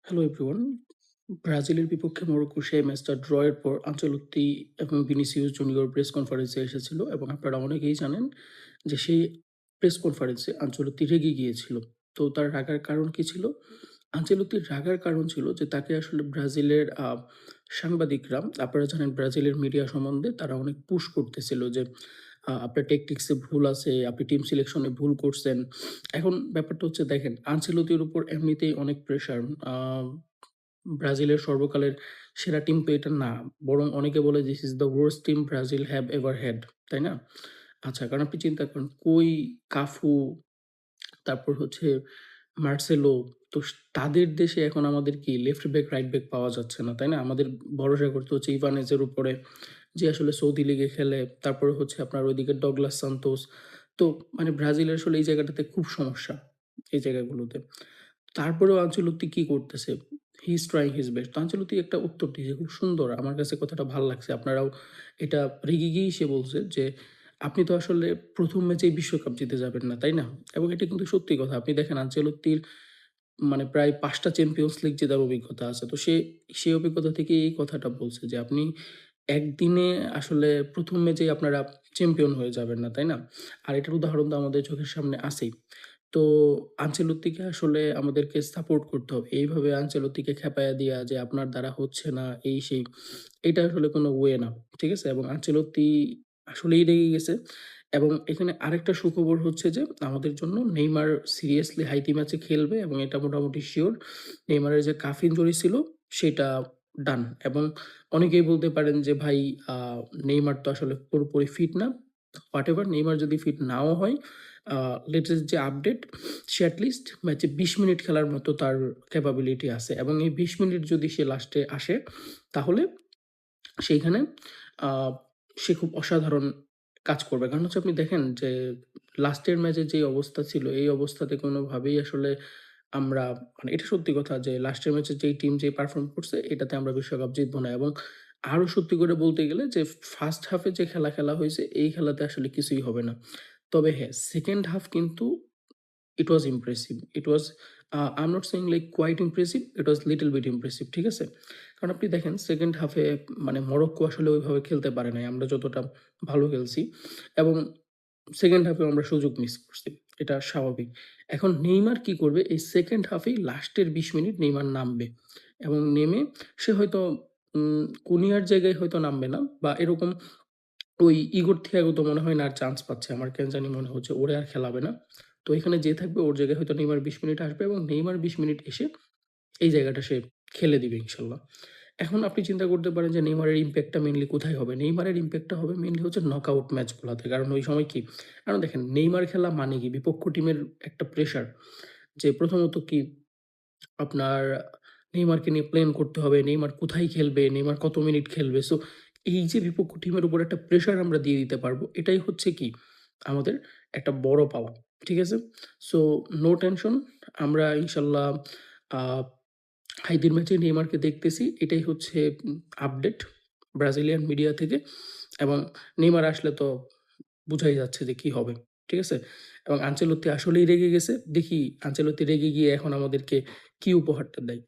Hello everyone. ব্রাজিলের বিপক্ষে Morocco সেই ম্যাচটা ড্রয়ের পর আনচেলত্তি এবং ভিনিসিউস জুনিয়র প্রেস কনফারেন্সে এসেছিল এবং আপনারা অনেকেই জানেন যে সেই প্রেস কনফারেন্সে আনচেলত্তি রেগে গিয়েছিল। তো তার রাগার কারণ কি ছিল? আনচেলত্তির রাগার কারণ ছিল যে তাকে আসলে ব্রাজিলের সাংবাদিকরা, আপনারা জানেন ব্রাজিলের মিডিয়া সম্বন্ধে তারা অনেক পুশ করতেছিল যে আপনার ট্যাকটিক্সে ভুল আছে, আপনি টিম সিলেকশনে ভুল করছেন। এখন ব্যাপারটা হচ্ছে দেখেন, আনচেলত্তির উপর এমনিতেই অনেক প্রেশার। আ ব্রাজিলের সর্বকালের সেরা টিম তো এটা না। বরং অনেকে বলে this is the worst team Brazil have ever had. তাই না? আচ্ছা, কারণ আপনি চিন্তা করেন কই, কাফু, তারপর হচ্ছে মার্সেলো, তো তাদের দেশে এখন আমাদের কি লেফট ব্যাক, রাইট ব্যাক পাওয়া যাচ্ছে না। তাই না? আমাদের ভরসা করতে হচ্ছে ইভানেজের উপরে, যে আসলে সৌদি লিগে খেলে। তারপরে হচ্ছে আপনার ওইদিকে ডগলাস সান্তোস। তো মানে ব্রাজিলের আসলে এই জায়গাটাতে খুব সমস্যা, এই জায়গাগুলোতে। তারপরেও আনচেলত্তি কি করতেছে? He is trying his best. তো আনচেলত্তি একটা উত্তর দিয়েছে খুব সুন্দর। আমার কাছে কথাটা ভাল লাগছে। আপনারাও এটা রেগে গিয়েই সে বলছে যে, "আপনি তো আসলে ১ম ম্যাচেই বিশ্বকাপ জিতে যাবেন না, তাই না?" এবং এটা কিন্তু সত্যি কথা। আপনি দেখেন আনচেলত্তির মানে প্রায় ৫ টা চ্যাম্পিয়ন্স লিগ জেতার অভিজ্ঞতা আছে। তো সেই অভিজ্ঞতা থেকেই এই কথাটা বলছে যে, "আপনি একদিনে আসলে ১ম ম্যাচেই আপনারা চ্যাম্পিয়ন হয়ে যাবেন না, তাই না?" আর এটার উদাহরণ তো আমাদের চোখের সামনে আছেই। তো আনচেলত্তিকে আসলে আমাদেরকে সাপোর্ট করতে হবে। এইভাবে আনচেলত্তিকে খেপাইয়া দিয়া যে আপনার দ্বারা হচ্ছে না, এই সেই। এটা আসলে কোনো ওয়ে না। ঠিক আছে? এবং আনচেলত্তি আসলেই রেগে গেছে। এবং এখানে আরেকটা সুখবর হচ্ছে যে আমাদের জন্য নেইমার সিরিয়াসলি হাইতি ম্যাচে খেলবে এবং এটা মোটামুটি সিউর। নেইমারের যে কাফ ইনজুরি ছিল সেটা ডান। এবং অনেকেই বলতে পারেন যে ভাই, আ নেইমার তো আসলে পুরোপুরি ফিট না। হোয়াটএভার, নেইমার যদি ফিট নাও হয়, আ লেটেস্ট যে আপডেট, সে এটলিস্ট ম্যাচে ২০ মিনিট খেলার মতো তার ক্যাপাবিলিটি আছে এবং এই ২০ মিনিট যদি সে লাস্টে আসে, তাহলে সেইখানে আ সে খুব অসাধারণ কাজ করবে। কারণ হচ্ছে আপনি দেখেন যে লাস্টের ম্যাচে যেই অবস্থা ছিল, এই অবস্থাতে কোনোভাবেই আসলে আমরা, মানে এটা সত্যি কথা যে লাস্টের ম্যাচে যেই টিম যেই পারফর্ম করছে এটাতে আমরা বিশ্বকাপ জিতবো না। এবং আরো সত্যি করে বলতে গেলে যে ফার্স্ট হাফে যে খেলা হইছে এই খেলাতে আসলে কিছুই হবে না। তবে হ্যাঁ, সেকেন্ড হাফ কিন্তু it was impressive. It was I'm not saying like quite impressive, it was little bit impressive, ঠিক আছে? কারণ আপনি দেখেন সেকেন্ড হাফে মানে মরক্কো আসলে ওইভাবে খেলতে পারে নাই। আমরা যতটা ভালো খেলছি এবং সেকেন্ড হাফেও আমরা সুযোগ মিস করছি। এটা স্বাভাবিক। এখন নেইমার কি করবে? এই সেকেন্ড হাফেই লাস্টের ২০ মিনিট নেইমার নামবে এবং নেমে সে হয়তো কুনিয়ার জায়গায় হয়তো নামবে না বা এরকম, ওই ইগোর থিয়াগো তো মনে হয় না আর চান্স পাচ্ছে। আমার কেন জানি মনে হচ্ছে ওরে আর খেলাবে না। তো এখানে যে থাকবে ওর জায়গায় হয়তো নেইমার ২০ মিনিট আসবে এবং নেইমার ২০ মিনিট এসে এই জায়গাটা সে খেলে দিবে ইনশাল্লাহ। এখন আপনি চিন্তা করতে পারেন যে নেইমারের ইমপ্যাক্টটা মেইনলি কোথায় হবে? নেইমারের ইমপ্যাক্টটা হবে মেইনলি হচ্ছে নকআউট ম্যাচগুলাতে। কারণ ওই সময় কি? কারণ দেখেন নেইমার খেলা মানে কি? বিপক্ষ টিমের একটা প্রেশার, যে প্রথমত কি আপনার নেইমারকে নিয়ে প্ল্যান করতে হবে। নেইমার কোথায় খেলবে? নেইমার কত মিনিট খেলবে? সো এই যে বিপক্ষ টিমের উপর একটা প্রেশার আমরা দিয়ে দিতে পারবো, এটাই হচ্ছে কি আমাদের একটা বড় পাওয়া। ঠিক আছে? So no tension. আমরা ইনশাল্লাহ আ হাইদির ম্যাচে নেইমারকে দেখতেছি। এটাই হচ্ছে আপডেট ব্রাজিলিয়ান মিডিয়া থেকে। এবং নেইমার আসলে তো বুঝাই যাচ্ছে যে কি হবে। ঠিক আছে? এবং আনচেলত্তি আসলেই রেগে গেছে। দেখি আনচেলত্তি রেগে গিয়ে এখন আমাদেরকে কি উপহারটা দেয়।